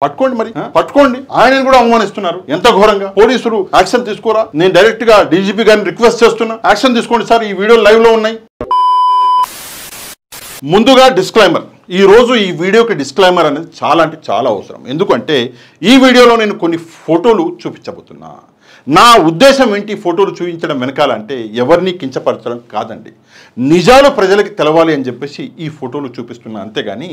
పట్టుకోండి మరి పట్టుకోండి ఆయనను కూడా అవమానిస్తున్నారు ఎంత ఘోరంగా పోలీసులు యాక్షన్ తీసుకోరా నేను డైరెక్ట్ గా డీజీపీ గారిని రిక్వెస్ట్ చేస్తున్నా యాక్షన్ తీసుకోండి సార్ ఈ వీడియో లైవ్ లో ఉన్నాయి ముందుగా డిస్క్లైమర్ ఈ రోజు ఈ వీడియోకి డిస్క్లైమర్ అనేది చాలా అంటే చాలా అవసరం ఎందుకంటే ఈ వీడియోలో నేను కొన్ని ఫోటోలు చూపించబోతున్నా నా ఉద్దేశం ఏంటి ఫోటోలు చూపించడం వెనకాల అంటే ఎవరిని కించపరచడం కాదండి నిజాలు ప్రజలకు తెలవాలి అని చెప్పేసి ఈ ఫోటోలు చూపిస్తున్నా అంతేగాని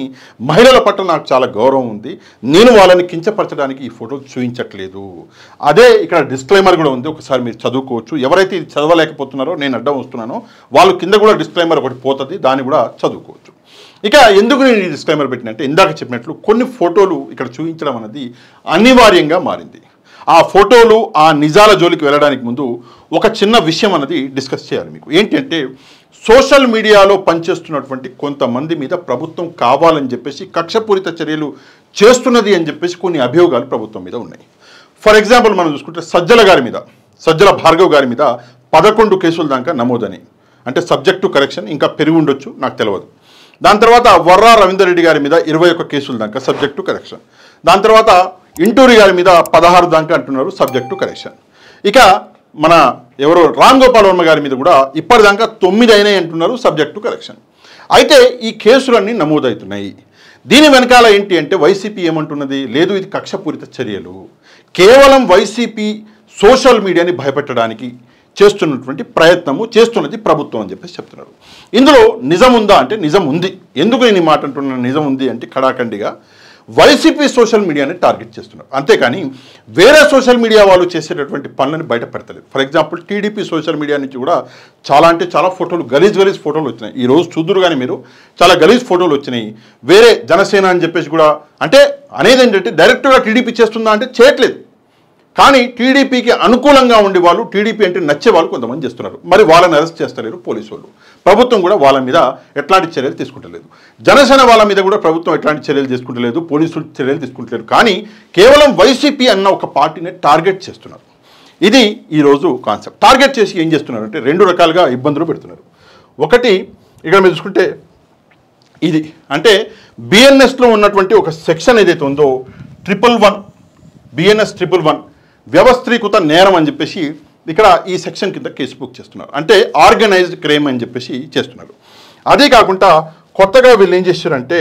మహిళల పట్ల నాకు చాలా గౌరవం ఉంది నేను వాళ్ళని కించపరచడానికి ఈ ఫోటోలు చూపించట్లేదు అదే ఇక్కడ డిస్క్లైమర్ కూడా ఉంది ఒకసారి మీరు చదువుకోవచ్చు ఎవరైతే ఇది చదవలేకపోతున్నారో నేను అడ్డం వస్తున్నానో వాళ్ళు కింద కూడా డిస్క్లైమర్ ఒకటి పోతుంది దాన్ని కూడా చదువుకోవచ్చు ఇక ఎందుకు నేను ఈ డిస్క్లైమర్ పెట్టినంటే ఇందాక చెప్పినట్లు కొన్ని ఫోటోలు ఇక్కడ చూపించడం అనేది అనివార్యంగా మారింది ఆ ఫోటోలు ఆ నిజాల జోలికి వెళ్ళడానికి ముందు ఒక చిన్న విషయం అనేది డిస్కస్ చేయాలి మీకు ఏంటంటే సోషల్ మీడియాలో పనిచేస్తున్నటువంటి కొంతమంది మీద ప్రభుత్వం కావాలని చెప్పేసి కక్షపూరిత చర్యలు చేస్తున్నది అని చెప్పేసి కొన్ని అభియోగాలు ప్రభుత్వం మీద ఉన్నాయి ఫర్ ఎగ్జాంపుల్ మనం చూసుకుంటే సజ్జల భార్గవ్ గారి మీద 11 కేసులు దాకా నమోదని అంటే సబ్జెక్ట్ టు కరెక్షన్ ఇంకా పెరిగి ఉండొచ్చు నాకు తెలియదు దాని తర్వాత వర్రా రవీందర్ రెడ్డి గారి మీద 21 కేసులు దాకా సబ్జెక్ట్ టు కరెక్షన్ దాని తర్వాత ఇంటూరి గారి మీద 16 దాకా అంటున్నారు సబ్జెక్ట్ టు కరెక్షన్ ఇక మన ఎవరో రామ్ గోపాల్ వర్మ గారి మీద కూడా ఇప్పటిదాకా 9 అయినాయి అంటున్నారు సబ్జెక్ట్ టు కరెక్షన్ అయితే ఈ కేసులన్నీ నమోదవుతున్నాయి దీని వెనకాల ఏంటి అంటే వైసీపీ ఏమంటున్నది లేదు ఇది కక్షపూరిత చర్యలు కేవలం వైసీపీ సోషల్ మీడియాని భయపెట్టడానికి చేస్తున్నటువంటి ప్రయత్నము చేస్తున్నది ప్రభుత్వం అని చెప్పేసి చెప్తున్నారు ఇందులో నిజం ఉందా అంటే నిజం ఉంది ఎందుకు నేను ఈ మాట అంటున్నాను నిజం ఉంది అంటే కడాఖండిగా వైసీపీ సోషల్ మీడియాని టార్గెట్ చేస్తున్నారు అంతేకాని వేరే సోషల్ మీడియా వాళ్ళు చేసేటటువంటి పనులను బయట పెడతలేదు for example TDP social media నుంచి కూడా చాలా అంటే చాలా ఫోటోలు గలీజ్ ఫోటోలు వచ్చినాయి ఈరోజు చూద్దురు కానీ మీరు చాలా గలీజ్ ఫోటోలు వచ్చినాయి వేరే జనసేన అని చెప్పేసి కూడా అంటే అనేది ఏంటంటే డైరెక్ట్గా టీడీపీ చేస్తుందా అంటే చేయట్లేదు కానీ టీడీపీకి అనుకూలంగా ఉండే వాళ్ళు టీడీపీ అంటే నచ్చే వాళ్ళు కొంతమంది చేస్తున్నారు మరి వాళ్ళని అరెస్ట్ చేస్తలేరు పోలీసు వాళ్ళు ప్రభుత్వం కూడా వాళ్ళ మీద ఎట్లాంటి చర్యలు తీసుకుంటలేదు జనసేన వాళ్ళ మీద కూడా ప్రభుత్వం ఎట్లాంటి చర్యలు తీసుకుంటలేదు పోలీసులు చర్యలు తీసుకుంటలేరు కానీ కేవలం వైసీపీ అన్న ఒక పార్టీని టార్గెట్ చేస్తున్నారు ఇది ఈరోజు కాన్సెప్ట్ టార్గెట్ చేసి ఏం చేస్తున్నారు అంటే 2 రకాలుగా ఇబ్బందులు పెడుతున్నారు ఒకటి ఇక్కడ మీరు చూసుకుంటే ఇది అంటే బిఎన్ఎస్లో ఉన్నటువంటి ఒక సెక్షన్ ఏదైతే ఉందో 111 బిఎన్ఎస్ 111 వ్యవస్థీకృత నేరం అని చెప్పేసి ఇక్కడ ఈ సెక్షన్ కింద కేసు బుక్ చేస్తున్నారు అంటే ఆర్గనైజ్డ్ క్రైమ్ అని చెప్పేసి చేస్తున్నారు అదే కాకుండా కొత్తగా వీళ్ళు ఏం చేశారంటే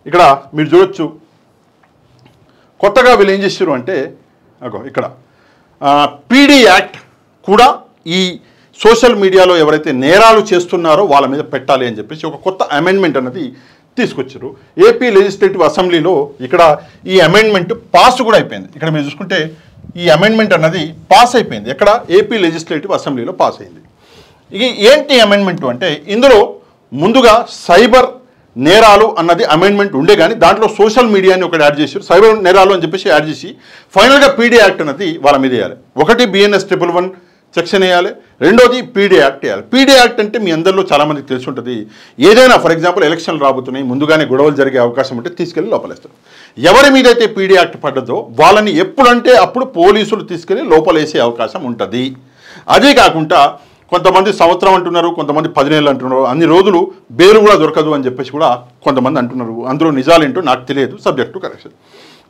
ఇక్కడ మీరు చూడొచ్చు కొత్తగా వీళ్ళు ఏం చేశారు అంటే ఇక్కడ పీడీ యాక్ట్ కూడా ఈ సోషల్ మీడియాలో ఎవరైతే నేరాలు చేస్తున్నారో వాళ్ళ మీద పెట్టాలి అని చెప్పేసి ఒక కొత్త అమెండ్మెంట్ అనేది తీసుకొచ్చారు ఏపీ లెజిస్లేటివ్ అసెంబ్లీలో ఇక్కడ ఈ అమెండ్మెంట్ పాస్ కూడా అయిపోయింది ఇక్కడ మీరు చూసుకుంటే ఈ అమెండ్మెంట్ అన్నది పాస్ అయిపోయింది ఎక్కడ ఏపీ లెజిస్లేటివ్ అసెంబ్లీలో పాస్ అయింది ఇది ఏంటి అమెండ్మెంట్ అంటే ఇందులో ముందుగా సైబర్ నేరాలు అన్నది అమెండ్మెంట్ ఉండే కానీ దాంట్లో సోషల్ మీడియాని ఒకటి యాడ్ చేశారు సైబర్ నేరాలు అని చెప్పేసి యాడ్ చేసి ఫైనల్గా పీడీ యాక్ట్ అన్నది వాళ్ళ మీద వేయాలి ఒకటి బిఎన్ఎస్ 111 సెక్షన్ వేయాలి రెండోది పీడీ యాక్ట్ వేయాలి పీడీ యాక్ట్ అంటే మీ అందరిలో చాలామందికి తెలిసి ఉంటుంది ఏదైనా ఫర్ ఎగ్జాంపుల్ ఎలక్షన్లు రాబోతున్నాయి ముందుగానే గొడవలు జరిగే అవకాశం ఉంటే తీసుకెళ్ళి లోపలేస్తారు ఎవరి మీద అయితే పీడీ యాక్ట్ పడ్డదో వాళ్ళని ఎప్పుడంటే అప్పుడు పోలీసులు తీసుకెళ్ళి లోపలేసే అవకాశం ఉంటుంది అదే కాకుండా కొంతమంది సంవత్సరం అంటున్నారు కొంతమంది 10 నెలలు అంటున్నారు అన్ని రోజులు బెయిల్ కూడా దొరకదు అని చెప్పేసి కూడా కొంతమంది అంటున్నారు అందులో నిజాలేంటో నాకు తెలియదు సబ్జెక్ట్ టు కరెక్షన్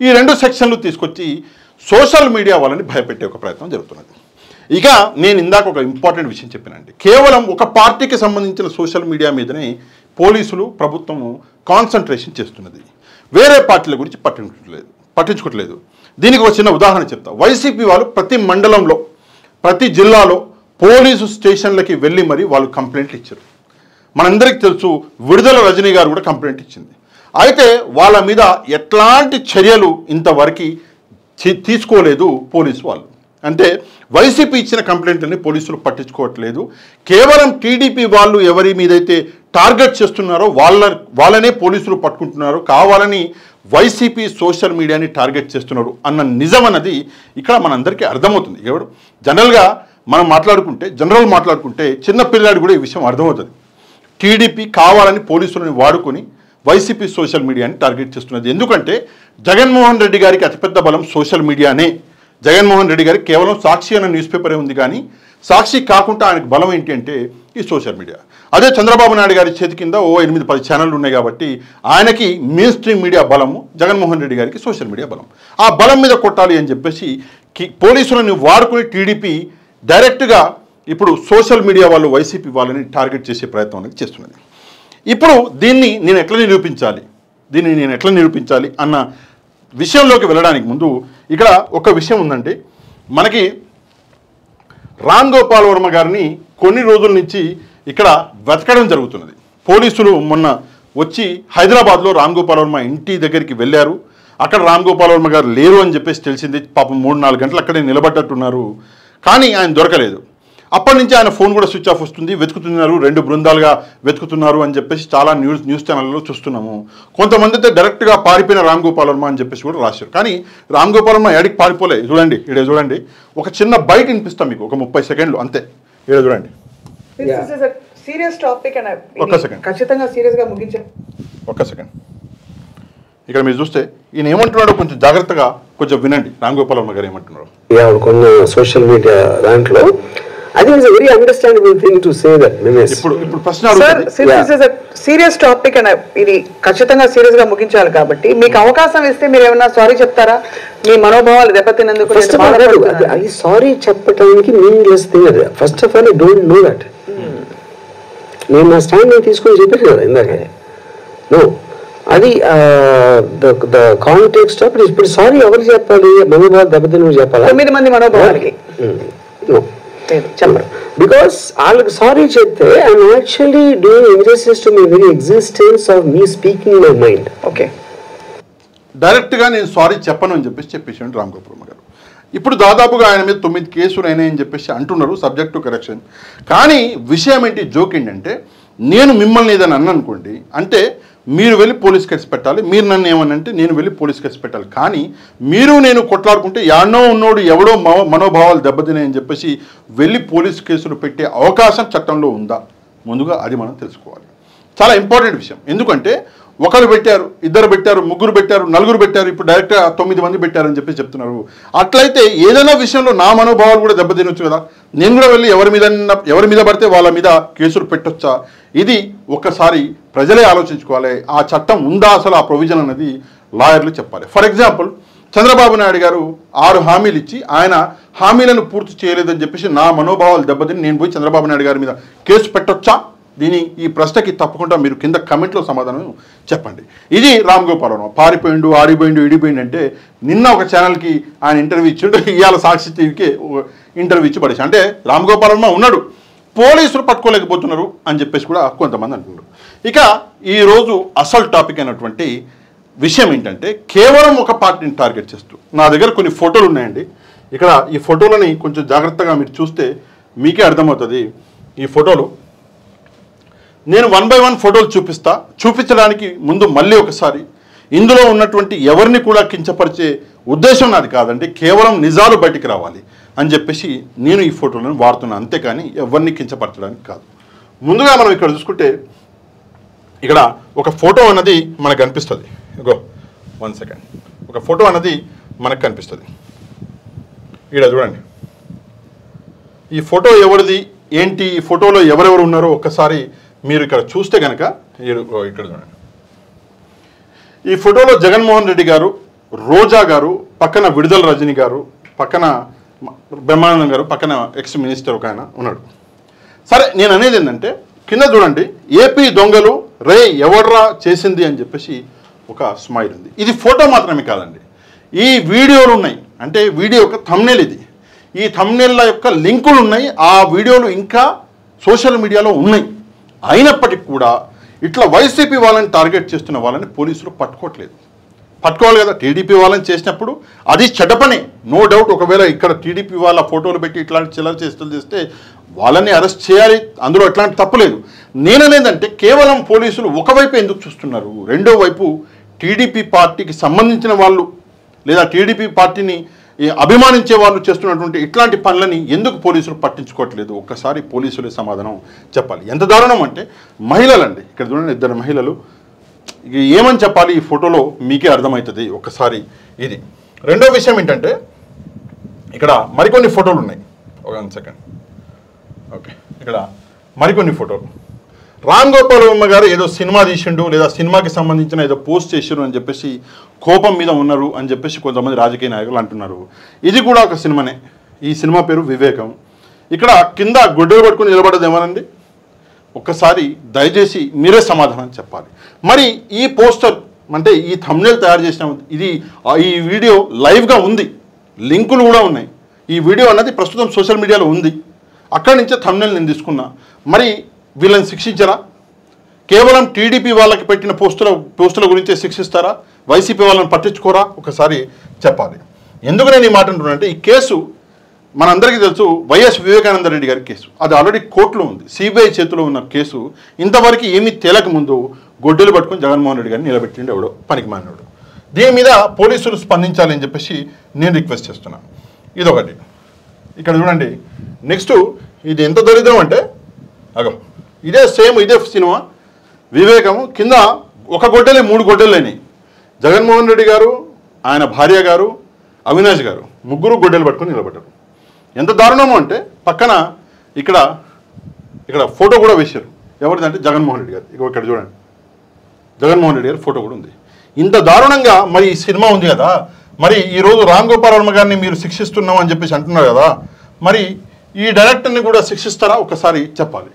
ఈ 2 సెక్షన్లు తీసుకొచ్చి సోషల్ మీడియా వాళ్ళని భయపెట్టే ఒక ప్రయత్నం జరుగుతున్నది ఇక నేను ఇందాక ఒక ఇంపార్టెంట్ విషయం చెప్పానండి కేవలం ఒక పార్టీకి సంబంధించిన సోషల్ మీడియా మీదనే పోలీసులు ప్రభుత్వము కాన్సన్ట్రేషన్ చేస్తున్నది వేరే పార్టీల గురించి పట్టించుకోవట్లేదు దీనికి ఒక చిన్న ఉదాహరణ చెప్తా వైసీపీ వాళ్ళు ప్రతి మండలంలో ప్రతి జిల్లాలో పోలీసు స్టేషన్లకి వెళ్ళి మరి వాళ్ళు కంప్లైంట్లు ఇచ్చారు మనందరికీ తెలుసు విడుదల రజనీ గారు కూడా కంప్లైంట్ ఇచ్చింది అయితే వాళ్ళ మీద ఎట్లాంటి చర్యలు ఇంతవరకు తీసుకోలేదు పోలీసు వాళ్ళు అంటే వైసీపీ ఇచ్చిన కంప్లైంట్లని పోలీసులు పట్టించుకోవట్లేదు కేవలం టీడీపీ వాళ్ళు ఎవరి మీదైతే టార్గెట్ చేస్తున్నారో వాళ్ళనే పోలీసులు పట్టుకుంటున్నారు కావాలని వైసీపీ సోషల్ మీడియాని టార్గెట్ చేస్తున్నారు అన్న నిజం అన్నది ఇక్కడ మనందరికీ అర్థమవుతుంది ఎవరు జనరల్గా మనం మాట్లాడుకుంటే చిన్న పిల్లాడు కూడా ఈ విషయం అర్థమవుతుంది టీడీపీ కావాలని పోలీసులను వాడుకొని వైసీపీ సోషల్ మీడియాని టార్గెట్ చేస్తున్నది ఎందుకంటే జగన్మోహన్ రెడ్డి గారికి అతిపెద్ద బలం సోషల్ మీడియానే జగన్మోహన్ రెడ్డి గారికి కేవలం సాక్షి అన్న న్యూస్ పేపరే ఉంది కానీ సాక్షి కాకుండా ఆయనకు బలం ఏంటి అంటే ఈ సోషల్ మీడియా. అదే చంద్రబాబు నాయుడు గారి చేతి కింద 8-10 ఛానళ్ళు ఉన్నాయి కాబట్టి ఆయనకి మెయిన్ స్ట్రీమ్ మీడియా బలము, జగన్మోహన్ రెడ్డి గారికి సోషల్ మీడియా బలం. ఆ బలం మీద కొట్టాలి అని చెప్పేసి పోలీసులను వాడుకుని టీడీపీ డైరెక్ట్గా ఇప్పుడు సోషల్ మీడియా వాళ్ళు వైసీపీ వాళ్ళని టార్గెట్ చేసే ప్రయత్నం అనేది చేస్తున్నది. ఇప్పుడు దీన్ని నేను ఎట్లా నిరూపించాలి అన్న విషయంలోకి వెళ్ళడానికి ముందు ఇక్కడ ఒక విషయం ఉందండి. మనకి రామ్ గోపాల్ వర్మ గారిని కొన్ని రోజుల నుంచి ఇక్కడ వెతకడం జరుగుతున్నది. పోలీసులు మొన్న వచ్చి హైదరాబాద్లో రామ్ గోపాల్ వర్మ ఇంటి దగ్గరికి వెళ్ళారు. అక్కడ రామ్ గోపాల్ వర్మ గారు లేరు అని చెప్పేసి తెలిసింది. పాపం 3-4 గంటలు అక్కడే నిలబడ్డట్టున్నారు, కానీ ఆయన దొరకలేదు. అప్పటి నుంచి ఆయన ఫోన్ కూడా స్విచ్ ఆఫ్ వస్తుంది. వెతుకుతున్నారు, 2 బృందాలుగా వెతుకుతున్నారు అని చెప్పేసి చాలా న్యూస్ ఛానల్లో చూస్తున్నాము. కొంతమంది అయితే డైరెక్ట్గా పారిపోయిన రామ్ గోపాల్ వర్మ అని చెప్పేసి కూడా రాశారు. కానీ రామ్ గోపాల్ వర్మ ఎడికి పారిపోలే. చూడండి, ఇక్కడ చూడండి, ఒక చిన్న బయట వినిపిస్తాం మీకు, ఒక 30 సెకండ్లు అంతే. ఇక్కడ చూడండి. సీరియస్ టాపిక్ అండ్ ఒక్క సెకండ్, ఖచ్చితంగా సీరియస్గా ముగించారు. ఒక్క సెకండ్. ఇక్కడ మీరు చూస్తే ఈయన ఏమంటున్నాడో కొంచెం జాగ్రత్తగా కొంచెం వినండి. రామ్ గోపాల్ వర్మ గారు ఏమంటున్నారు. కొన్ని సోషల్ మీడియా దాంట్లో I think it's a very understandable thing to say that. ఇప్పుడు ప్రశ్న సీరియస్ టాపిక్ అండ్ ఇది ఖచ్చితంగా సీరియస్ గా ముగించాలి కాబట్టి మీకు అవకాశం ఇస్తే మీరు ఏమన్నా సారీ చెప్తారా? మీ మనోభావాలు దెబ్బతిన్నందుకు. అది సారీ చెప్పడానికి మీనింగ్లెస్ థింగ్ అది. First of all I don't know that. నేను నా స్టాండ్ నేను తీసుకొని చెప్పాను కదా ఇందాకే. నో, అది ద కాంటెక్స్ట్ ఆఫ్ ఇప్పుడు సారీ ఎవరు చెప్పాలి? మనోభావాలు దెబ్బతిన్న చెప్పాలి. 9 మంది మనోభావాలకి చెప్పరు. బికాస్ వాళ్ళకి సారీ చెప్తే I'm actually doing injustice to my very existence of me speaking my mind. Okay, డైరెక్ట్గా నేను సారీ చెప్పను అని చెప్పేసాడు రామ్ గోపాల్ వర్మ గారు. ఇప్పుడు దాదాపుగా ఆయన మీద 9 కేసులు అయినాయని చెప్పేసి అంటున్నారు, సబ్జెక్ట్ టు కరెక్షన్. కానీ విషయం ఏంటి, జోక్ ఏంటంటే, నేను మిమ్మల్ని ఏదైనా అన్ననుకోండి అంటే మీరు వెళ్ళి పోలీస్ కేసు పెట్టాలి, మీరు నన్ను ఏమనంటే నేను వెళ్ళి పోలీస్ కేసు పెట్టాలి. కానీ మీరు నేను కొట్లాడుకుంటే యాడనో ఉన్నోడు ఎవడో మనోభావాలు దెబ్బతినాయని చెప్పేసి వెళ్ళి పోలీస్ కేసులు పెట్టే అవకాశం చట్టంలో ఉందా? ముందుగా అది మనం తెలుసుకోవాలి. చాలా ఇంపార్టెంట్ విషయం. ఎందుకంటే ఒకరు పెట్టారు, 2 పెట్టారు, 3 పెట్టారు, 4 పెట్టారు, ఇప్పుడు డైరెక్ట్గా 9 మంది పెట్టారని చెప్పి చెప్తున్నారు. అట్లయితే ఏదైనా విషయంలో నా మనోభావాలు కూడా దెబ్బతినొచ్చు కదా. నేను కూడా వెళ్ళి ఎవరి మీద పడితే వాళ్ళ మీద కేసులు పెట్టొచ్చా? ఇది ఒక్కసారి ప్రజలే ఆలోచించుకోవాలి. ఆ చట్టం ఉందా అసలు, ఆ ప్రొవిజన్ అనేది లాయర్లు చెప్పాలి. ఫర్ ఎగ్జాంపుల్, చంద్రబాబు నాయుడు గారు 6 హామీలు ఇచ్చి ఆయన హామీలను పూర్తి చేయలేదని చెప్పేసి నా మనోభావాలు దెబ్బతిని నేను పోయి చంద్రబాబు నాయుడు గారి మీద కేసు పెట్టొచ్చా? ఈ ప్రశ్నకి తప్పకుండా మీరు కింద కమెంట్లో సమాధానం చెప్పండి. ఇది రామ్ గోపాల్ వర్మ పారిపోయిండు, ఆడిపోయిండు, ఇడిపోయిండు అంటే నిన్న ఒక ఛానల్కి ఆయన ఇంటర్వ్యూ ఇచ్చిండు, ఇవాళ సాక్షి టీవీకి ఇంటర్వ్యూ ఇచ్చి పడేసి. అంటే రామ్ గోపాల్ వర్మ ఉన్నాడు, పోలీసులు పట్టుకోలేకపోతున్నారు అని చెప్పేసి కూడా కొంతమంది అంటున్నారు. ఇక ఈరోజు అసలు టాపిక్ అయినటువంటి విషయం ఏంటంటే, కేవలం ఒక పార్టీని టార్గెట్ చేస్తూ నా దగ్గర కొన్ని ఫోటోలు ఉన్నాయండి. ఇక్కడ ఈ ఫోటోలని కొంచెం జాగ్రత్తగా మీరు చూస్తే మీకే అర్థమవుతుంది. ఈ ఫోటోలు నేను 1 by 1 ఫోటోలు చూపించడానికి ముందు మళ్ళీ ఒకసారి ఇందులో ఉన్నటువంటి ఎవరిని కూడా కించపరిచే ఉద్దేశం నాది కాదండి. కేవలం నిజాలు బయటికి రావాలి అని చెప్పేసి నేను ఈ ఫోటోలను వాడుతున్నాను, అంతేకాని ఎవరిని కించపరచడానికి కాదు. ముందుగా మనం ఇక్కడ చూసుకుంటే ఇక్కడ ఒక ఫోటో అన్నది మనకు కనిపిస్తుంది. ఇగో 1 సెకండ్, ఒక ఫోటో అన్నది మనకు కనిపిస్తుంది. ఇక్కడ చూడండి, ఈ ఫోటో ఎవరిది ఏంటి, ఈ ఫోటోలో ఎవరెవరు ఉన్నారో ఒక్కసారి మీరు ఇక్కడ చూస్తే కనుక ఇక్కడ చూడండి. ఈ ఫోటోలో జగన్మోహన్ రెడ్డి గారు, రోజా గారు, పక్కన విడుదల రజని గారు, పక్కన బ్రహ్మానందం గారు, పక్కన ఎక్స్ మినిస్టర్ ఒక ఆయన ఉన్నాడు. సరే, నేను అనేది ఏంటంటే కింద చూడండి, ఏపీ దొంగలు రే ఎవర్రా చేసింది అని చెప్పేసి ఒక స్మైల్ ఉంది. ఇది ఫోటో మాత్రమే కాదండి, ఈ వీడియోలు ఉన్నాయి. అంటే వీడియో యొక్క థంబ్నెయిల్ ఇది. ఈ థంబ్నెయిల్ల యొక్క లింకులు ఉన్నాయి. ఆ వీడియోలు ఇంకా సోషల్ మీడియాలో ఉన్నాయి. అయినప్పటికీ కూడా ఇట్లా వైసీపీ వాళ్ళని టార్గెట్ చేస్తున్న వాళ్ళని పోలీసులు పట్టుకోవాలి కదా. టీడీపీ వాళ్ళని చేసినప్పుడు అది చెడ్డపని, నో డౌట్. ఒకవేళ ఇక్కడ టీడీపీ వాళ్ళ ఫోటోలు పెట్టి ఇట్లాంటి చిల్లర చేష్టలు చేస్తే వాళ్ళని అరెస్ట్ చేయాలి, అందులో ఎట్లాంటి తప్పులేదు. నేననేదంటే కేవలం పోలీసులు ఒకవైపు ఎందుకు చూస్తున్నారు, రెండో వైపు టీడీపీ పార్టీకి సంబంధించిన వాళ్ళు లేదా టీడీపీ పార్టీని అభిమానించే వాళ్ళు చేస్తున్నటువంటి ఇట్లాంటి పనులని ఎందుకు పోలీసులు పట్టించుకోవట్లేదు? ఒక్కసారి పోలీసులే సమాధానం చెప్పాలి. ఎంత దారుణం అంటే, మహిళలండి, ఇక్కడ చూడండి, 2 మహిళలు. ఇక ఏమని చెప్పాలి ఈ ఫోటోలో మీకే అర్థమవుతుంది ఒక్కసారి. ఇది రెండో విషయం ఏంటంటే, ఇక్కడ మరికొన్ని ఫోటోలు ఉన్నాయి. 1 సెకండ్. ఓకే, ఇక్కడ మరికొన్ని ఫోటోలు. రామ్ గోపాల్ వర్మ గారు ఏదో సినిమా తీసిండు లేదా సినిమాకి సంబంధించిన ఏదో పోస్ట్ చేసిండు అని చెప్పేసి కోపం మీద ఉన్నారు అని చెప్పేసి కొంతమంది రాజకీయ నాయకులు అంటున్నారు. ఇది కూడా ఒక సినిమానే. ఈ సినిమా పేరు వివేకం. ఇక్కడ కింద గుడ్డలు పట్టుకుని నిలబడ్డది ఏమనండి? ఒక్కసారి దయచేసి మీరే సమాధానం చెప్పాలి. మరి ఈ పోస్టర్ అంటే ఈ థంబ్నెయిల్ తయారు చేసిన ఇది ఈ వీడియో లైవ్గా ఉంది, లింకులు కూడా ఉన్నాయి. ఈ వీడియో అన్నది ప్రస్తుతం సోషల్ మీడియాలో ఉంది. అక్కడి నుంచే థంబ్నెయిల్ నేను తీసుకున్నా. మరి వీళ్ళని శిక్షించరా? కేవలం టీడీపీ వాళ్ళకి పెట్టిన పోస్టుల గురించే శిక్షిస్తారా? వైసీపీ వాళ్ళని పట్టించుకోరా? ఒకసారి చెప్పాలి. ఎందుకు నేను ఈ మాట అంటున్నానంటే, ఈ కేసు మనందరికీ తెలుసు, వైఎస్ వివేకానంద రెడ్డి గారి కేసు. అది ఆల్రెడీ కోర్టులో ఉంది, సిబిఐ చేతిలో ఉన్న కేసు. ఇంతవరకు ఏమీ తేలక ముందు గొడ్డలు పట్టుకుని జగన్మోహన్ రెడ్డి గారిని నిలబెట్టిండు ఎవడో పనికి మానవుడు. దీని మీద పోలీసులు స్పందించాలని చెప్పేసి నేను రిక్వెస్ట్ చేస్తున్నాను. ఇదొకటి. ఇక్కడ చూడండి, నెక్స్ట్ ఇది ఎంత దరిద్రం అంటే, అగో ఇదే సేమ్ ఇదే సినిమా వివేకము. కింద ఒక గొడ్డలే 3 గొడ్డలు అయినాయి. జగన్మోహన్ రెడ్డి గారు, ఆయన భార్య గారు, అవినాష్ గారు ముగ్గురు గొడ్డలు పట్టుకుని నిలబడ్డారు. ఎంత దారుణమో అంటే పక్కన ఇక్కడ ఫోటో కూడా వేశారు. ఎవరిదంటే జగన్మోహన్ రెడ్డి గారు. ఇక్కడ చూడండి, జగన్మోహన్ రెడ్డి గారి ఫోటో కూడా ఉంది. ఇంత దారుణంగా మరి ఈ సినిమా ఉంది కదా, మరి ఈరోజు రామ్ గోపాల్ వర్మ గారిని మీరు శిక్షిస్తున్నాం అని చెప్పేసి అంటున్నారు కదా, మరి ఈ డైరెక్టర్ని కూడా శిక్షిస్తారా? ఒకసారి చెప్పాలి.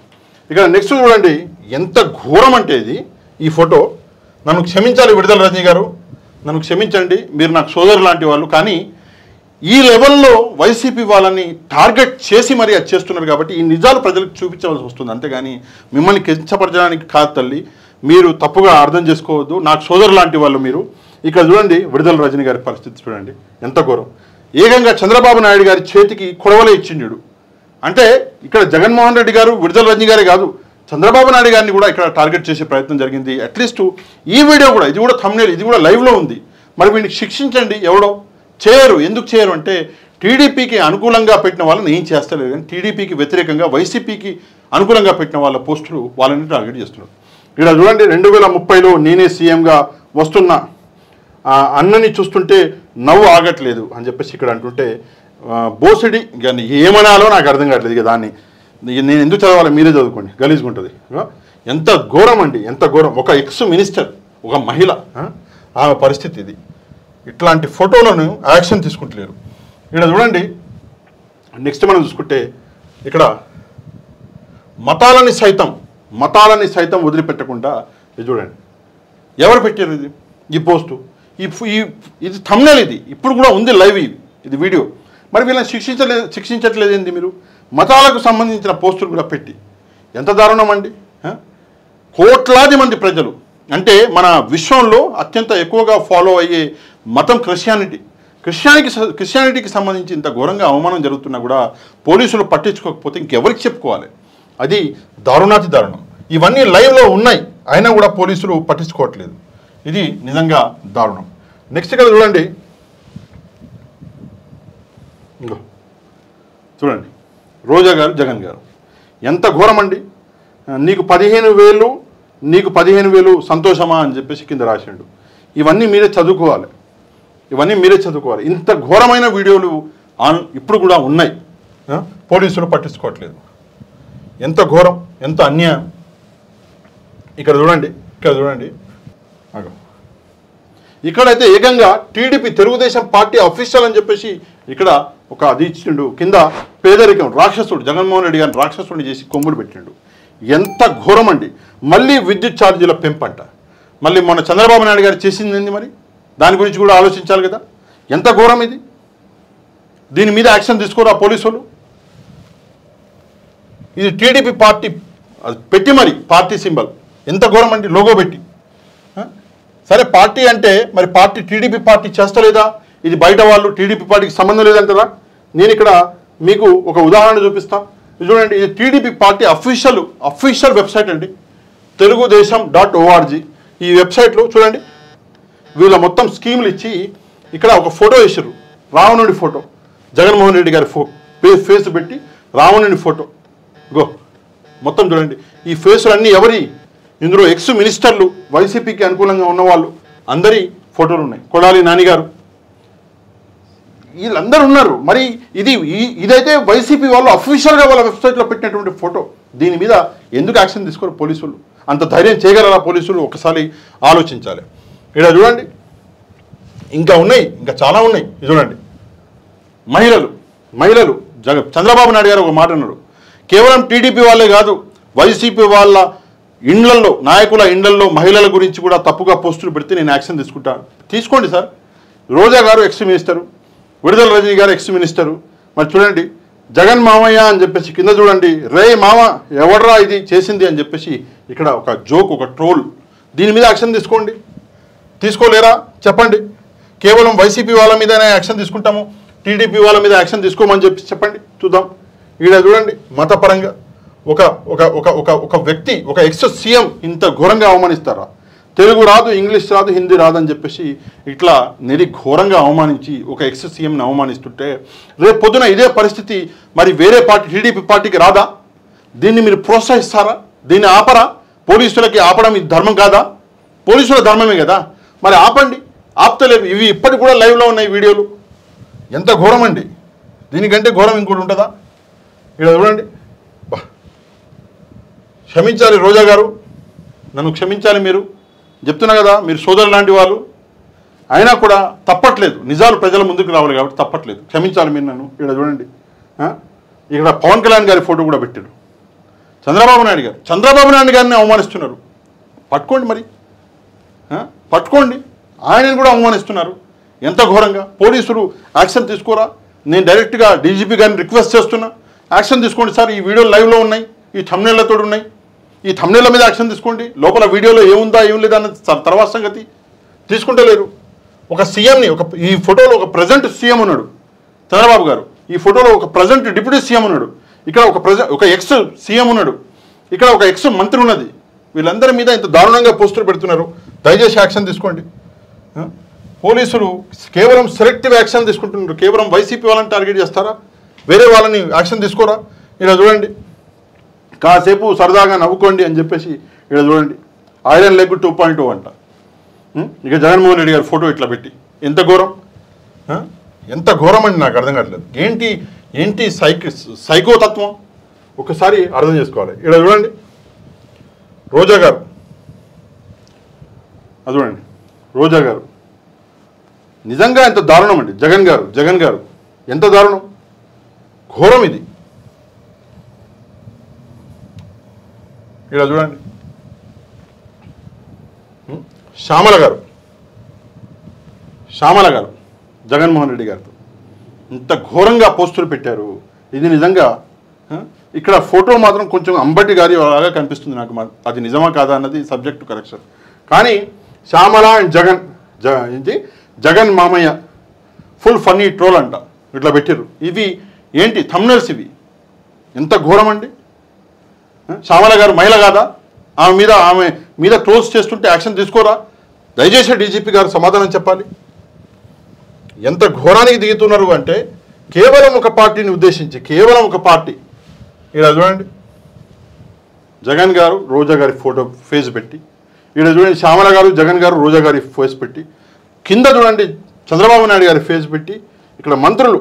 ఇక్కడ నెక్స్ట్ చూడండి, ఎంత ఘోరం అంటే ఇది. ఈ ఫోటో, నన్ను క్షమించాలి విడుదల రజనీ గారు, నన్ను క్షమించండి, మీరు నాకు సోదరు లాంటి వాళ్ళు. కానీ ఈ లెవెల్లో వైసీపీ వాళ్ళని టార్గెట్ చేసి మరీ అది చేస్తున్నారు కాబట్టి ఈ నిజాలు ప్రజలకు చూపించవలసి వస్తుంది. అంతేగాని మిమ్మల్ని కించపరచడానికి కాదు తల్లి, మీరు తప్పుగా అర్థం చేసుకోవద్దు. నాకు సోదరు లాంటి వాళ్ళు మీరు. ఇక్కడ చూడండి విడుదల రజనీ గారి పరిస్థితి చూడండి, ఎంత ఘోరం. ఏకంగా చంద్రబాబు నాయుడు గారి చేతికి కొడవలే ఇచ్చిండు. అంటే ఇక్కడ జగన్మోహన్ రెడ్డి గారు, విడుదల రజనీ గారే కాదు, చంద్రబాబు నాయుడు గారిని కూడా ఇక్కడ టార్గెట్ చేసే ప్రయత్నం జరిగింది. అట్లీస్ట్ ఈ వీడియో కూడా, ఇది కూడా థంబ్నెయిల్, ఇది కూడా లైవ్లో ఉంది. మరి వీడిని శిక్షించండి. ఎవడో చేయరు. ఎందుకు చేయరు అంటే, టీడీపీకి అనుకూలంగా పెట్టిన వాళ్ళని ఏం చేస్తలేదు, కానీ టీడీపీకి వ్యతిరేకంగా వైసీపీకి అనుకూలంగా పెట్టిన వాళ్ళ పోస్టులు వాళ్ళని టార్గెట్ చేస్తున్నారు. ఇక్కడ చూడండి, 2030లో నేనే సీఎంగా వస్తున్న అన్నని చూస్తుంటే నవ్వు ఆగట్లేదు అని చెప్పేసి ఇక్కడ అంటుంటే బోసిడి కానీ ఏమనాలో నాకు అర్థం కావట్లేదు. ఇక దాన్ని నేను ఎందుకు చదవాలి, మీరే చదువుకోండి, గలీజ్గా ఉంటుంది. ఎంత ఘోరం అండి, ఎంత ఘోరం. ఒక ఎక్స్ మినిస్టర్, ఒక మహిళ, ఆమె పరిస్థితి ఇది. ఇట్లాంటి ఫోటోలను యాక్షన్ తీసుకుంటలేరు. ఇక్కడ చూడండి, నెక్స్ట్ మనం చూసుకుంటే ఇక్కడ మతాలని సైతం వదిలిపెట్టకుండా ఇది చూడండి, ఎవరు పెట్టారు ఈ పోస్టు, ఇది థంబ్నెయిల్, ఇది ఇప్పుడు కూడా ఉంది లైవ్, ఇది వీడియో. మరి వీళ్ళని శిక్షించట్లేదు ఏంది మీరు? మతాలకు సంబంధించిన పోస్టులు కూడా పెట్టి ఎంత దారుణం అండి. కోట్లాది మంది ప్రజలు, అంటే మన విశ్వంలో అత్యంత ఎక్కువగా ఫాలో అయ్యే మతం క్రిస్టియానిటీకి సంబంధించి ఇంత ఘోరంగా అవమానం జరుగుతున్నా కూడా పోలీసులు పట్టించుకోకపోతే ఇంకెవరికి చెప్పుకోవాలి? అది దారుణాతి దారుణం. ఇవన్నీ లైవ్లో ఉన్నాయి, అయినా కూడా పోలీసులు పట్టించుకోవట్లేదు. ఇది నిజంగా దారుణం. నెక్స్ట్ ఇక్కడ చూడండి, చూడండి రోజా గారు, జగన్ గారు ఎంత ఘోరం అండి. నీకు 15,000 సంతోషమా అని చెప్పేసి కింద రాసిండు. ఇవన్నీ మీరే చదువుకోవాలి. ఇంత ఘోరమైన వీడియోలు ఇప్పుడు కూడా ఉన్నాయి, పోలీసులు పట్టించుకోవట్లేదు. ఎంత ఘోరం, ఎంత అన్యాయం. ఇక్కడ చూడండి, ఇక్కడైతే ఏకంగా టీడీపీ తెలుగుదేశం పార్టీ అఫీషియల్ అని చెప్పేసి ఇక్కడ ఒక అది ఇచ్చిండు. కింద పేదరికం రాక్షసుడు, జగన్మోహన్ రెడ్డి గారిని రాక్షసుడిని చేసి కొమ్ముడు పెట్టిండు. ఎంత ఘోరం అండి. మళ్ళీ విద్యుత్ ఛార్జీల పెంపంట. మళ్ళీ మొన్న చంద్రబాబు నాయుడు గారు చేసింది మరి దాని గురించి కూడా ఆలోచించాలి కదా. ఎంత ఘోరం ఇది. దీని మీద యాక్షన్ తీసుకోరా పోలీసులు. ఇది టీడీపీ పార్టీ పెట్టి మరి పార్టీ సింబల్, ఎంత ఘోరం అండి, లోగో పెట్టి. సరే పార్టీ అంటే మరి పార్టీ టీడీపీ పార్టీ చేస్తలేదా? ఇది బయట వాళ్ళు టీడీపీ పార్టీకి సంబంధం లేదంటారా? నేను ఇక్కడ మీకు ఒక ఉదాహరణ చూపిస్తాను. చూడండి, ఇది టీడీపీ పార్టీ అఫీషియల్ వెబ్సైట్ అండి, telugudesham.org. ఈ వెబ్సైట్లో చూడండి, వీళ్ళ మొత్తం స్కీములు ఇచ్చి ఇక్కడ ఒక ఫోటో వేసారు, రావణుడి ఫోటో, జగన్మోహన్ రెడ్డి గారి ఫేస్ పెట్టి రావణుడి ఫోటో. మొత్తం చూడండి, ఈ ఫేసులు అన్నీ ఎవరి, ఇందులో ఎక్స్ మినిస్టర్లు, వైసీపీకి అనుకూలంగా ఉన్నవాళ్ళు అందరి ఫోటోలు ఉన్నాయి. కొడాలి నాని గారు, వీళ్ళందరూ ఉన్నారు. మరి ఇదైతే వైసీపీ వాళ్ళు అఫీషియల్గా వాళ్ళ వెబ్సైట్లో పెట్టినటువంటి ఫోటో. దీని మీద ఎందుకు యాక్షన్ తీసుకోరు పోలీసులు? అంత ధైర్యం చేయగలరా పోలీసులు? ఒకసారి ఆలోచించాలి. ఇక్కడ చూడండి, ఇంకా ఉన్నాయి, ఇంకా చాలా ఉన్నాయి. చూడండి, మహిళలు చంద్రబాబు నాయుడు గారు ఒక మాట అన్నారు, కేవలం టీడీపీ వాళ్ళే కాదు, వైసీపీ వాళ్ళ ఇండ్లల్లో, నాయకుల ఇండ్లల్లో మహిళల గురించి కూడా తప్పుగా పోస్టులు పెడితే నేను యాక్షన్ తీసుకుంటాను. తీసుకోండి సార్. రోజా గారు ఎక్స్ మినిస్టరు, విడుదల రజనీ గారు ఎక్స్ మినిస్టరు. మరి చూడండి, జగన్ మామయ్య అని చెప్పేసి కింద చూడండి, రే మామ ఎవడరా ఇది చేసింది అని చెప్పేసి ఇక్కడ ఒక జోక్, ఒక ట్రోల్. దీని మీద యాక్షన్ తీసుకోండి. తీసుకోలేరా చెప్పండి. కేవలం వైసీపీ వాళ్ళ మీదనే యాక్షన్ తీసుకుంటాము, టీడీపీ వాళ్ళ మీద యాక్షన్ తీసుకోమని చెప్పి చెప్పండి, చూద్దాం. ఈడ చూడండి, మతపరంగా ఒక ఒక ఒక ఒక ఒక వ్యక్తి, ఒక ఎక్స్ సీఎం ఇంత ఘోరంగా అవమానిస్తారా? తెలుగు రాదు, ఇంగ్లీష్ రాదు, హిందీ రాదని చెప్పేసి ఇట్లా ఘోరంగా అవమానించి ఒక ఎక్స్ సీఎంని అవమానిస్తుంటే రేపు పొద్దున ఇదే పరిస్థితి మరి వేరే పార్టీ, టీడీపీ పార్టీకి రాదా? దీన్ని మీరు ప్రోత్సహిస్తారా? దీన్ని ఆపరా? పోలీసులకి ఆపడం ఇది ధర్మం కాదా? పోలీసుల ధర్మమే కదా, మరి ఆపండి. ఆపుతలేవు. ఇవి ఇప్పటికి కూడా లైవ్లో ఉన్నాయి వీడియోలు. ఎంత ఘోరం అండి! దీనికంటే ఘోరం ఇంకోటి ఉంటుందా? ఇక్కడ చూడండి. క్షమించాలి రోజా గారు, నన్ను క్షమించాలి. మీరు చెప్తున్నా కదా, మీరు సోదరు లాంటి వాళ్ళు, అయినా కూడా తప్పట్లేదు. నిజాలు ప్రజల ముందుకు రావాలి కాబట్టి తప్పట్లేదు. క్షమించాలి మీరు నన్ను. ఇక్కడ చూడండి, ఇక్కడ పవన్ కళ్యాణ్ గారి ఫోటో కూడా పెట్టారు. చంద్రబాబు నాయుడు గారిని అవమానిస్తున్నారు. పట్టుకోండి మరి, పట్టుకోండి. ఆయనని కూడా అవమానిస్తున్నారు. ఎంత ఘోరంగా! పోలీసులు యాక్షన్ తీసుకోరా? నేను డైరెక్ట్గా డీజీపీ గారిని రిక్వెస్ట్ చేస్తున్నా, యాక్షన్ తీసుకోండి సార్. ఈ వీడియోలు లైవ్లో ఉన్నాయి, ఈ థంబ్నెయిల్లతో ఉన్నాయి. ఈ థంబ్నెయిల్ల మీద యాక్షన్ తీసుకోండి. లోపల వీడియోలో ఏముందా ఏం లేదా అన్నది తర్వాత సంగతి. తీసుకుంటలేరు. ఒక సీఎంని, ఈ ఫోటోలో ఒక ప్రజెంట్ సీఎం ఉన్నాడు చంద్రబాబు గారు, ఈ ఫోటోలో ఒక ప్రజెంట్ డిప్యూటీ సీఎం ఉన్నాడు, ఇక్కడ ఒక ఎక్స్ సీఎం ఉన్నాడు, ఇక్కడ ఒక ఎక్స్ మంత్రి ఉన్నది. వీళ్ళందరి మీద ఇంత దారుణంగా పోస్టులు పెడుతున్నారు. దయచేసి యాక్షన్ తీసుకోండి. పోలీసులు కేవలం సెలెక్టివ్ యాక్షన్ తీసుకుంటున్నారు. కేవలం వైసీపీ వాళ్ళని టార్గెట్ చేస్తారా? వేరే వాళ్ళని యాక్షన్ తీసుకోరా? ఇలా చూడండి, కాసేపు సరదాగా నవ్వుకోండి అని చెప్పేసి ఇక్కడ చూడండి, ఐరన్ లెగ్ 2.0 అంట. ఇక జగన్మోహన్ రెడ్డి గారి ఫోటో ఇట్లా పెట్టి ఎంత ఘోరం! ఎంత ఘోరం అండి, నాకు అర్థం కావట్లేదు. ఏంటి సైకో తత్వం? ఒకసారి అర్థం చేసుకోవాలి. ఇక్కడ చూడండి, రోజా గారు, అది చూడండి, రోజా గారు నిజంగా ఎంత దారుణం అండి. జగన్ గారు ఎంత దారుణం, ఘోరం ఇది. ఇక్కడ చూడండి, శ్యామల గారు జగన్మోహన్ రెడ్డి గారితో ఇంత ఘోరంగా పోస్టులు పెట్టారు. ఇది నిజంగా ఇక్కడ ఫోటో మాత్రం కొంచెం అంబటి గారి లాగా కనిపిస్తుంది నాకు. అది నిజమా కాదా అన్నది సబ్జెక్టు కరెక్షన్. కానీ శ్యామల అండ్ జగన్ మామయ్య ఫుల్ ఫన్నీ ట్రోల్ అంట ఇట్లా పెట్టారు. ఇవి ఏంటి థంబ్నెయిల్స్? ఇవి ఎంత ఘోరం అండి. శ్యామల గారు మహిళ కాదా? ఆమె మీద ట్రోల్స్ చేస్తుంటే యాక్షన్ తీసుకోరా? దయచేసి డీజీపీ గారు సమాధానం చెప్పాలి. ఎంత ఘోరానికి దిగుతున్నారు అంటే కేవలం ఒక పార్టీని ఉద్దేశించి, కేవలం ఒక పార్టీ. ఇలా చూడండి, జగన్ గారు రోజా గారి ఫోటో ఫేస్ పెట్టి, ఇక్కడ చూడండి శ్యామల గారు, జగన్ గారు, రోజా గారి ఫేస్ పెట్టి, కింద చూడండి చంద్రబాబు నాయుడు గారి ఫేస్ పెట్టి, ఇక్కడ మంత్రులు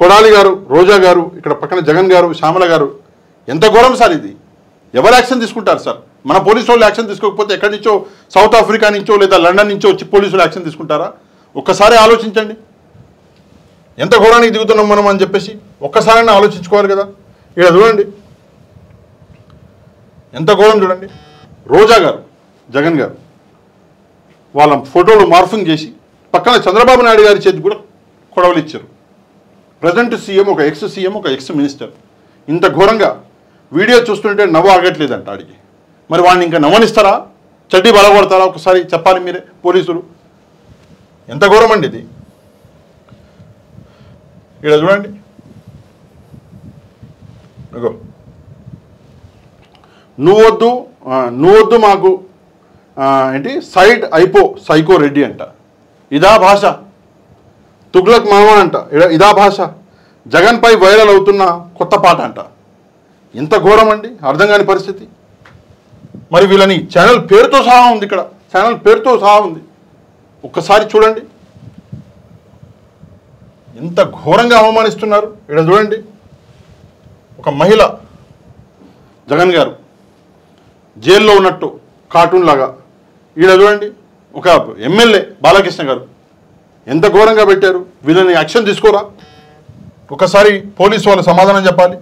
కొడాలి గారు, రోజా గారు, ఇక్కడ పక్కన జగన్ గారు, శ్యామల గారు. ఎంత ఘోరం సార్ ఇది! ఎవరు యాక్షన్ తీసుకుంటారు సార్? మన పోలీసు వాళ్ళు యాక్షన్ తీసుకోకపోతే ఎక్కడి నుంచో, సౌత్ ఆఫ్రికా నుంచో లేదా లండన్ నుంచో వచ్చి పోలీసులు యాక్షన్ తీసుకుంటారా? ఒక్కసారి ఆలోచించండి. ఎంత ఘోరానికి దిగుతున్నాం మనం అని చెప్పేసి ఒక్కసారైనా ఆలోచించుకోవాలి కదా. ఇక్కడ చూడండి ఎంత ఘోరం చూడండి. రోజా గారు, జగన్ గారు వాళ్ళ ఫోటోలు మార్ఫింగ్ చేసి పక్కన చంద్రబాబు నాయుడు గారి చేతి కూడా కొడవలు ఇచ్చారు. ప్రజెంట్ సీఎం, ఒక ఎక్స్ సీఎం, ఒక ఎక్స్ మినిస్టర్. ఇంత ఘోరంగా వీడియో చూస్తుంటే నవ్వు ఆగట్లేదంట ఆడికి. మరి వాడిని ఇంకా నవ్వనిస్తారా? చడ్డీ బలగొడతారా? ఒకసారి చెప్పాలి మీరే పోలీసులు. ఎంత ఘోరం అండి ఇది. ఇక్కడ చూడండి, నువ్వొద్దు మాకు ఏంటి సైడ్ అయిపో సైకో రెడ్డి అంట. ఇదా భాష? తుగ్లక్ మామ అంట. ఇదా భాష? జగన్పై వైరల్ అవుతున్న కొత్త పాట అంట. ఎంత ఘోరం అండి, అర్థం కాని పరిస్థితి. మరి వీళ్ళని ఛానల్ పేరుతో సహా ఉంది, ఇక్కడ ఛానల్ పేరుతో సహా ఉంది. ఒక్కసారి చూడండి. ఎంత ఘోరంగా అవమానిస్తున్నారు. ఇక్కడ చూడండి, ఒక మహిళ జగన్ గారు జైల్లో ఉన్నట్టు కార్టూన్ లాగా. ఈడ చూడండి, ఒక ఎమ్మెల్యే బాలకృష్ణ గారు ఎంత ఘోరంగా పెట్టారు. వీళ్ళని యాక్షన్ తీసుకోరా? ఒకసారి పోలీసు వాళ్ళు సమాధానం చెప్పాలి.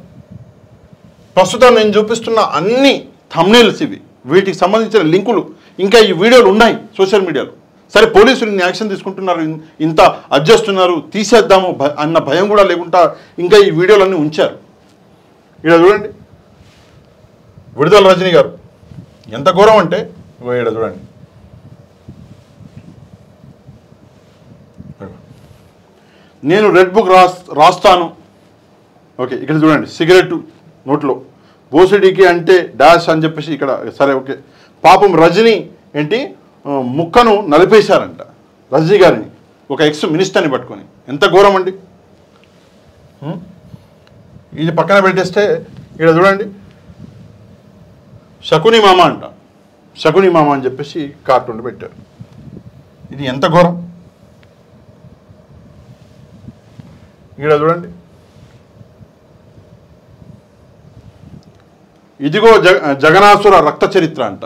ప్రస్తుతం నేను చూపిస్తున్న అన్ని థంబ్నెయిల్స్ ఇవి, వీటికి సంబంధించిన లింకులు ఇంకా ఈ వీడియోలు ఉన్నాయి సోషల్ మీడియాలో. సరే, పోలీసులు ఇన్ని యాక్షన్ తీసుకుంటున్నారు, ఇంత అడ్జస్తున్నారు, తీసేద్దాము అన్న భయం కూడా లేకుండా ఇంకా ఈ వీడియోలన్నీ ఉంచారు. ఇక్కడ చూడండి, విడుదల రజనీ గారు ఎంత ఘోరం అంటే, ఇక్కడ చూడండి, నేను రెడ్ బుక్ రాస్తాను. ఓకే, ఇక్కడ చూడండి, సిగరెట్ నోట్లో, బోసిడీకి అంటే డాష్ అని చెప్పేసి ఇక్కడ. సరే, ఓకే, పాపం రజనీ ఏంటి ముక్కను నలిపేశారంట రజనీ గారిని, ఒక ఎక్స్ మినిస్టర్ని పట్టుకొని. ఎంత ఘోరం అండి. ఇది పక్కన పెట్టేస్తే ఇక్కడ చూడండి, శకుని మామ అంట, శకుని మామ అని చెప్పేసి కార్టూన్ పెట్టారు. ఇది ఎంత ఘోరం. ఇక్కడ చూడండి, ఇదిగో జగనాసుర రక్త చరిత్ర అంట.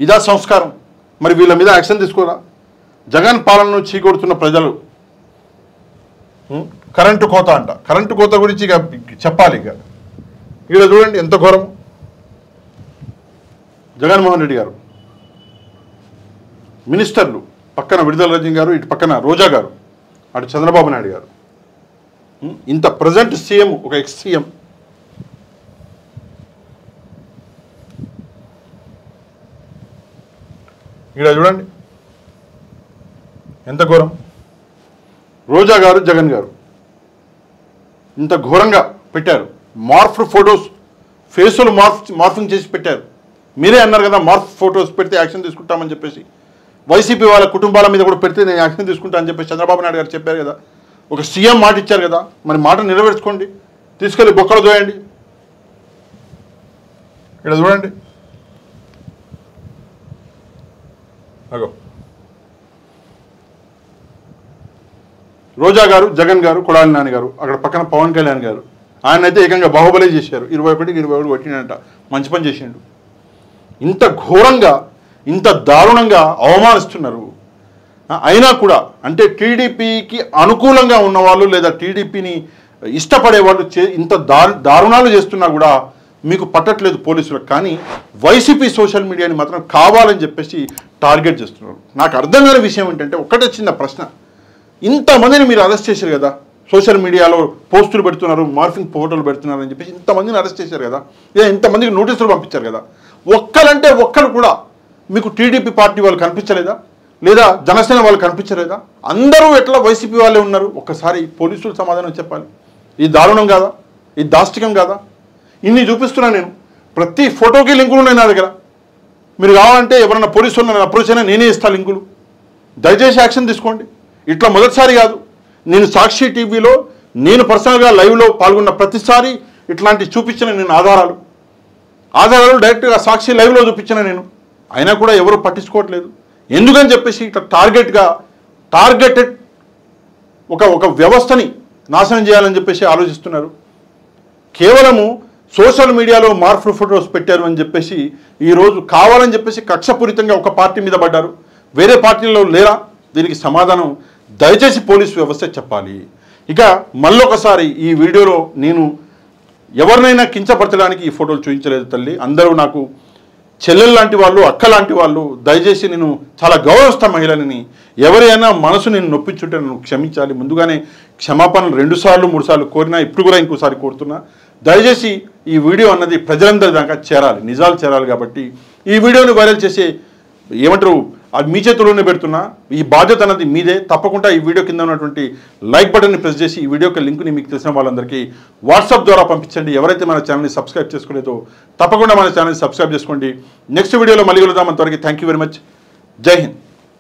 ఇదా సంస్కారం? మరి వీళ్ళ మీద యాక్షన్ తీసుకోరా? జగన్ పాలనను చీకొడుతున్న ప్రజలు. కరెంటు కోత అంట, కరెంటు కోత గురించి ఇక చెప్పాలి. ఇక ఇక్కడ చూడండి ఎంత ఘోరం. జగన్మోహన్ రెడ్డి గారు, మినిస్టర్లు, పక్కన విడుదల రజనీ గారు, ఇటు పక్కన రోజా గారు, అటు చంద్రబాబు నాయుడు గారు. ఇంత ప్రజెంట్ సీఎం, ఒక ఎక్స్ సీఎం. ఇక్కడ చూడండి ఎంత ఘోరం. రోజా గారు, జగన్ గారు ఇంత ఘోరంగా పెట్టారు. మార్ఫ్డ్ ఫొటోస్, ఫేసులు మార్ఫింగ్ చేసి పెట్టారు. మీరే అన్నారు కదా, మార్ఫ్ ఫొటోస్ పెడితే యాక్షన్ తీసుకుంటామని చెప్పేసి. వైసీపీ వాళ్ళ కుటుంబాల మీద కూడా పెడితే నేను యాక్షన్ తీసుకుంటా అని చెప్పేసి చంద్రబాబు నాయుడు గారు చెప్పారు కదా. ఒక సీఎం మాట ఇచ్చారు కదా, మరి మాట నెరవేర్చుకోండి, తీసుకెళ్ళి బొక్కలు దోయండి. ఇక్కడ చూడండి, అగో రోజా గారు, జగన్ గారు, కొడాలి నాని గారు, అక్కడ పక్కన పవన్ కళ్యాణ్ గారు. ఆయన అయితే ఏకంగా బాహుబలి చేశారు. 21 కొట్టినంట, మంచి పని చేసిండు. ఇంత ఘోరంగా, ఇంత దారుణంగా అవమానిస్తున్నారు. అయినా కూడా అంటే టీడీపీకి అనుకూలంగా ఉన్నవాళ్ళు లేదా టీడీపీని ఇష్టపడే వాళ్ళు ఇంత దారుణాలు చేస్తున్నా కూడా మీకు పట్టట్లేదు పోలీసులకు. కానీ వైసీపీ సోషల్ మీడియాని మాత్రం కావాలని చెప్పేసి టార్గెట్ చేస్తున్నారు. నాకు అర్థం కాని విషయం ఏంటంటే, ఒక్కటే చిన్న ప్రశ్న. ఇంతమందిని మీరు అరెస్ట్ చేశారు కదా, సోషల్ మీడియాలో పోస్టులు పెడుతున్నారు, మార్ఫింగ్ ఫోటోలు పెడుతున్నారు అని చెప్పేసి ఇంతమందిని అరెస్ట్ చేశారు కదా, లేదా ఇంతమందికి నోటీసులు పంపించారు కదా, ఒక్కరంటే ఒక్కరు కూడా మీకు టీడీపీ పార్టీ వాళ్ళు కనిపించలేదా? లేదా జనసేన వాళ్ళు కనిపించలేదా? అందరూ ఎట్లా వైసీపీ వాళ్ళే ఉన్నారు? ఒక్కసారి పోలీసులు సమాధానం చెప్పాలి. ఇది దారుణం కాదా? ఇది దాష్టికం కాదా? ఇన్ని చూపిస్తున్నా నేను, ప్రతి ఫోటోకి లింకులు ఉన్నాయి నా దగ్గర. మీరు కావాలంటే ఎవరైనా పోలీసు వాళ్ళు నన్ను అప్రోచ్ అయినా నేనే ఇస్తాను లింకులు. దయచేసి యాక్షన్ తీసుకోండి. ఇట్లా మొదటిసారి కాదు, నేను సాక్షి టీవీలో నేను పర్సనల్గా లైవ్లో పాల్గొన్న ప్రతిసారి ఇట్లాంటి చూపించిన నేను ఆధారాలు డైరెక్ట్గా సాక్షి లైవ్లో చూపించిన నేను. అయినా కూడా ఎవరు పట్టించుకోవట్లేదు. ఎందుకని చెప్పేసి ఇట్లా టార్గెటెడ్ ఒక వ్యవస్థని నాశనం చేయాలని చెప్పేసి ఆలోచిస్తున్నారు. కేవలము సోషల్ మీడియాలో మార్ఫ్డ్ ఫొటోస్ పెట్టారు అని చెప్పేసి ఈరోజు కావాలని చెప్పేసి కక్షపూరితంగా ఒక పార్టీ మీద పడ్డారు. వేరే పార్టీలో లేరా? దీనికి సమాధానం దయచేసి పోలీసు వ్యవస్థ చెప్పాలి. ఇక మళ్ళొకసారి ఈ వీడియోలో నేను ఎవరినైనా కించపరచడానికి ఈ ఫోటోలు చూపించలేదు తల్లి. అందరూ నాకు చెల్లెలు లాంటి వాళ్ళు, అక్క లాంటి వాళ్ళు. దయచేసి నేను చాలా గౌరవిస్తా మహిళని. ఎవరైనా మనసు నేను నొప్పించుంటే నన్ను క్షమించాలి. ముందుగానే క్షమాపణలు 2 సార్లు 3 సార్లు కోరినా, ఇప్పుడు కూడా ఇంకోసారి కోరుతున్నా. దయచేసి ఈ వీడియో అన్నది ప్రజలందరి దాకా చేరాలి, నిజాలు చేరాలి. కాబట్టి ఈ వీడియోని వైరల్ చేసే ఏమంటారు, అది మీ చేతుల్లోనే పెడుతున్నా. ఈ బాధ్యత అన్నది మీదే. తప్పకుండా ఈ వీడియో కింద ఉన్నటువంటి లైక్ బటన్ని ప్రెస్ చేసి ఈ వీడియోకి లింక్ని మీకు తెలిసిన వాళ్ళందరికీ వాట్సాప్ ద్వారా పంపించండి. ఎవరైతే మన ఛానల్ని సబ్స్క్రైబ్ చేసుకోలేదో తప్పకుండా మన ఛానల్ని సబ్స్క్రైబ్ చేసుకోండి. నెక్స్ట్ వీడియోలో మళ్ళీ కలుద్దాం. అంతవరకు థ్యాంక్ యూ వెరీ మచ్. జై హింద్.